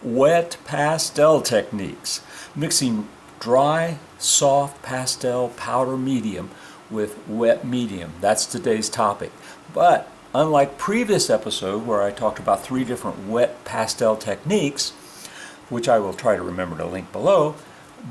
wet pastel techniques, mixing dry, soft pastel powder medium with wet medium. That's today's topic. But unlike previous episode where I talked about 3 different wet pastel techniques, which I will try to remember to link below,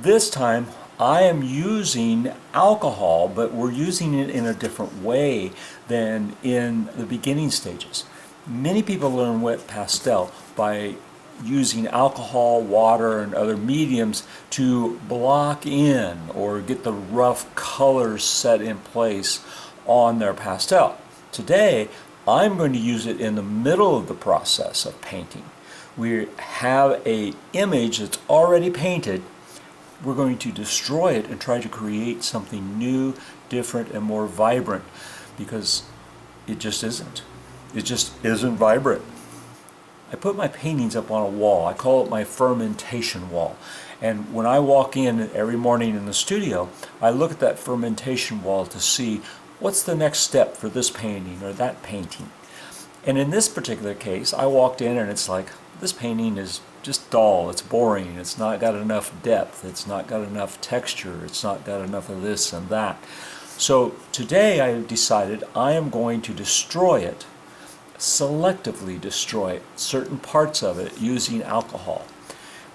this time I am using alcohol, but we're using it in a different way than in the beginning stages. Many people learn wet pastel by using alcohol, water, and other mediums to block in or get the rough colors set in place on their pastel. Today, I'm going to use it in the middle of the process of painting. We have an image that's already painted. We're going to destroy it and try to create something new, different, and more vibrant, because it just isn't. It just isn't vibrant. I put my paintings up on a wall. I call it my fermentation wall. And when I walk in every morning in the studio, I look at that fermentation wall to see what's the next step for this painting or that painting. And in this particular case, I walked in and it's like, this painting is just dull, it's boring, it's not got enough depth, it's not got enough texture, it's not got enough of this and that. So today I decided I am going to destroy it, selectively destroy certain parts of it using alcohol.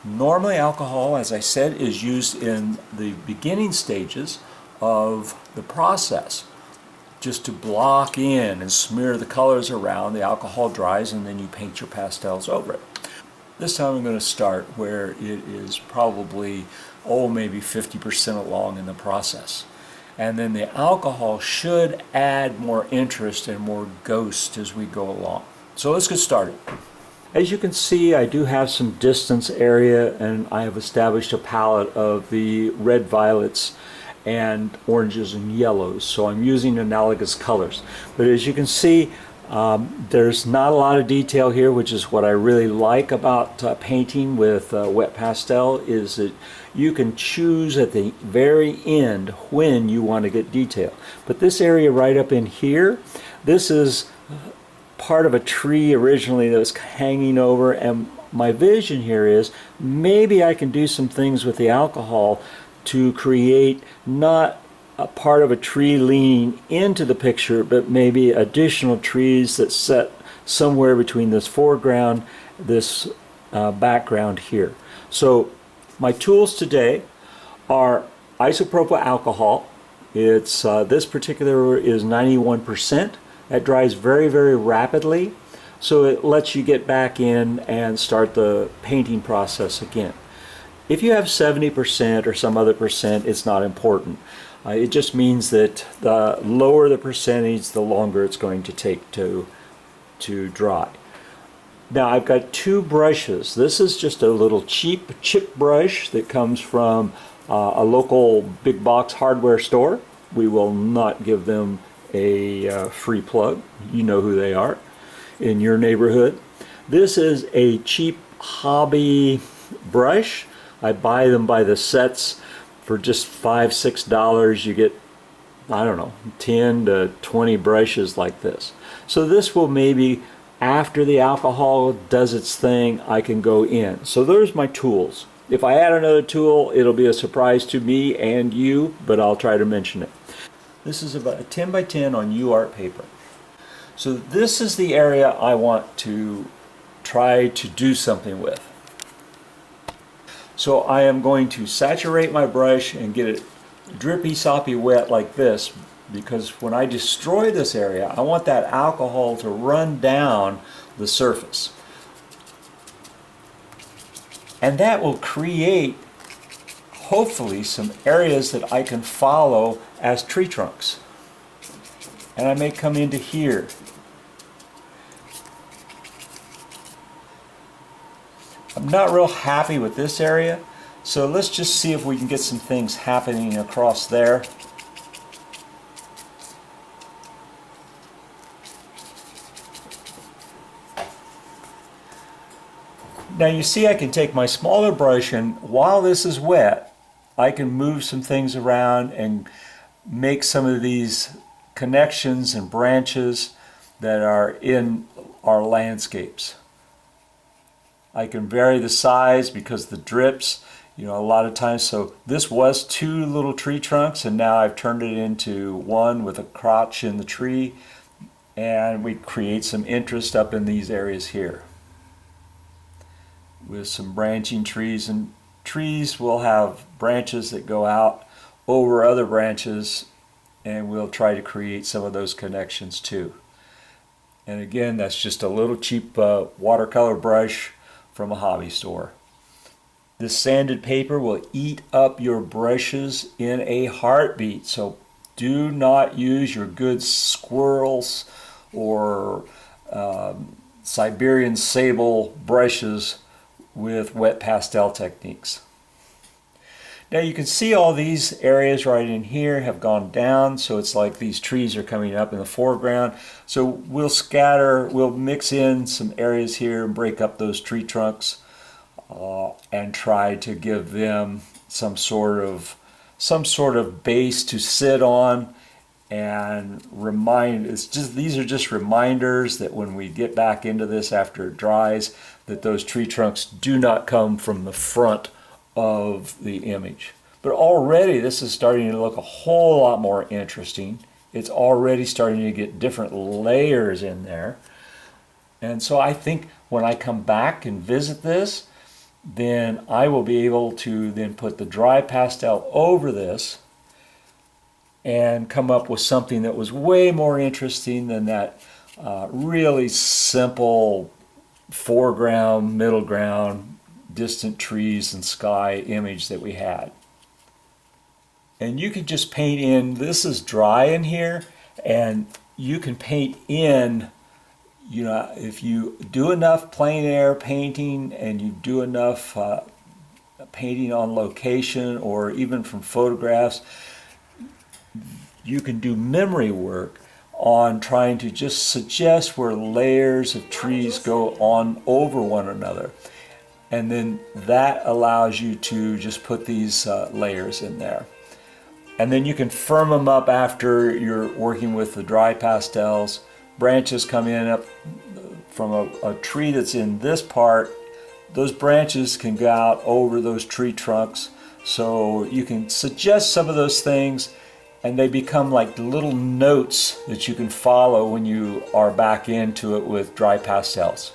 Normally alcohol, as I said, is used in the beginning stages of the process, just to block in and smear the colors around. The alcohol dries and then you paint your pastels over it. This time I'm going to start where it is probably, maybe 50% along in the process. And then the alcohol should add more interest and more ghost as we go along. So let's get started. As you can see, I do have some distance area, and I have established a palette of the red, violets, and oranges and yellows. So I'm using analogous colors. But as you can see, there's not a lot of detail here, which is what I really like about painting with wet pastel, is that you can choose at the very end when you want to get detail. But this area right up in here, this is part of a tree originally that was hanging over, and my vision here is maybe I can do some things with the alcohol to create not a part of a tree leaning into the picture, but maybe additional trees that set somewhere between this foreground, this background here. So my tools today are isopropyl alcohol. It's this particular is 91%. That dries very, very rapidly, so it lets you get back in and start the painting process again. If you have 70% or some other percent, it's not important. It just means that the lower the percentage, the longer it's going to take to dry. Now I've got 2 brushes. This is just a little cheap chip brush that comes from a local big box hardware store. We will not give them a free plug. You know who they are in your neighborhood. This is a cheap hobby brush. I buy them by the sets for just $5-6. You get, I don't know, 10 to 20 brushes like this. So this will maybe, after the alcohol does its thing, I can go in. So there's my tools. If I add another tool, it'll be a surprise to me and you, but I'll try to mention it. This is about a 10 by 10 on UArt paper. So this is the area I want to try to do something with. So I am going to saturate my brush and get it drippy, soppy wet like this, because when I destroy this area, I want that alcohol to run down the surface. And that will create, hopefully, some areas that I can follow as tree trunks. And I may come into here. I'm not real happy with this area, so let's just see if we can get some things happening across there. Now you see I can take my smaller brush, and while this is wet, I can move some things around and make some of these connections and branches that are in our landscapes. I can vary the size because the drips, you know, a lot of times. So this was 2 little tree trunks, and now I've turned it into 1 with a crotch in the tree, and we create some interest up in these areas here with some branching trees. And trees will have branches that go out over other branches, and we'll try to create some of those connections too. And again, that's just a little cheap watercolor brush from a hobby store. This sanded paper will eat up your brushes in a heartbeat, so do not use your good squirrels or Siberian sable brushes with wet pastel techniques. Now you can see all these areas right in here have gone down, so it's like these trees are coming up in the foreground. So we'll mix in some areas here and break up those tree trunks and try to give them some sort of base to sit on, and these are just reminders that when we get back into this after it dries, that those tree trunks do not come from the front of the image. But already this is starting to look a whole lot more interesting. It's already starting to get different layers in there. And so I think when I come back and visit this, then I will be able to then put the dry pastel over this and come up with something that was way more interesting than that really simple foreground, middle ground, distant trees and sky image that we had. And you can just paint in, this is dry in here, and you can paint in, you know, if you do enough plein air painting and you do enough painting on location or even from photographs, you can do memory work on trying to just suggest where layers of trees go on over one another. And then that allows you to just put these layers in there. And then you can firm them up after you're working with the dry pastels. Branches come in up from a tree that's in this part. Those branches can go out over those tree trunks. So you can suggest some of those things, and they become like little notes that you can follow when you are back into it with dry pastels.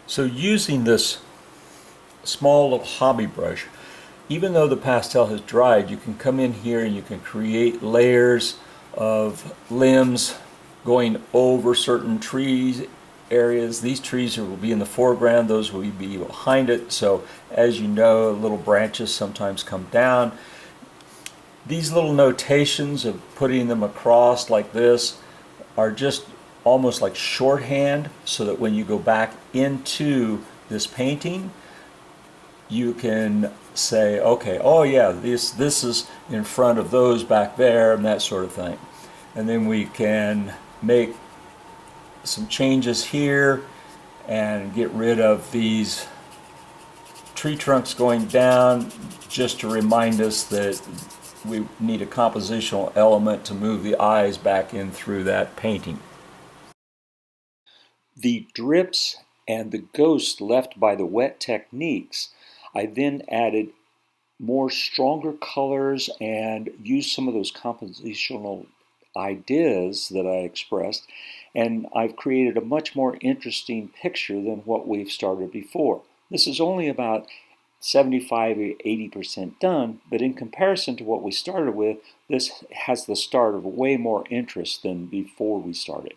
So using this small little hobby brush, even though the pastel has dried, you can come in here and you can create layers of limbs going over certain trees areas. These trees will be in the foreground, those will be behind it. So as you know, little branches sometimes come down. These little notations of putting them across like this are just almost like shorthand, so that when you go back into this painting, you can say, okay, oh yeah, this is in front of those back there, and that sort of thing. And then we can make some changes here and get rid of these tree trunks going down, just to remind us that we need a compositional element to move the eyes back in through that painting. The drips and the ghost left by the wet techniques, I then added more stronger colors and used some of those compositional ideas that I expressed, and I've created a much more interesting picture than what we've started before. This is only about 75 or 80% done, but in comparison to what we started with, this has the start of way more interest than before we started.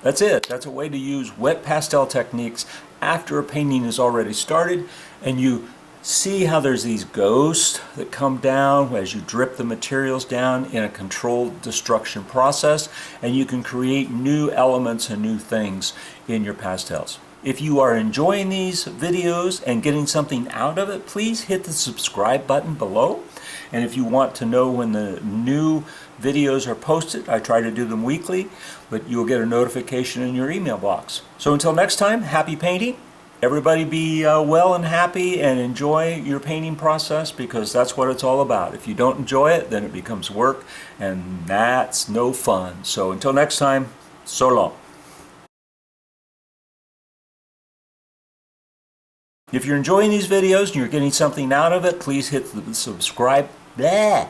That's it. That's a way to use wet pastel techniques after a painting is already started, and you see how there's these ghosts that come down as you drip the materials down in a controlled destruction process, and you can create new elements and new things in your pastels. If you are enjoying these videos and getting something out of it, please hit the subscribe button below. And if you want to know when the new videos are posted, I try to do them weekly, but you'll get a notification in your email box. So until next time, happy painting. Everybody be well and happy, and enjoy your painting process, because that's what it's all about. If you don't enjoy it, then it becomes work, and that's no fun. So until next time, so long. If you're enjoying these videos and you're getting something out of it, please hit the subscribe. Blah.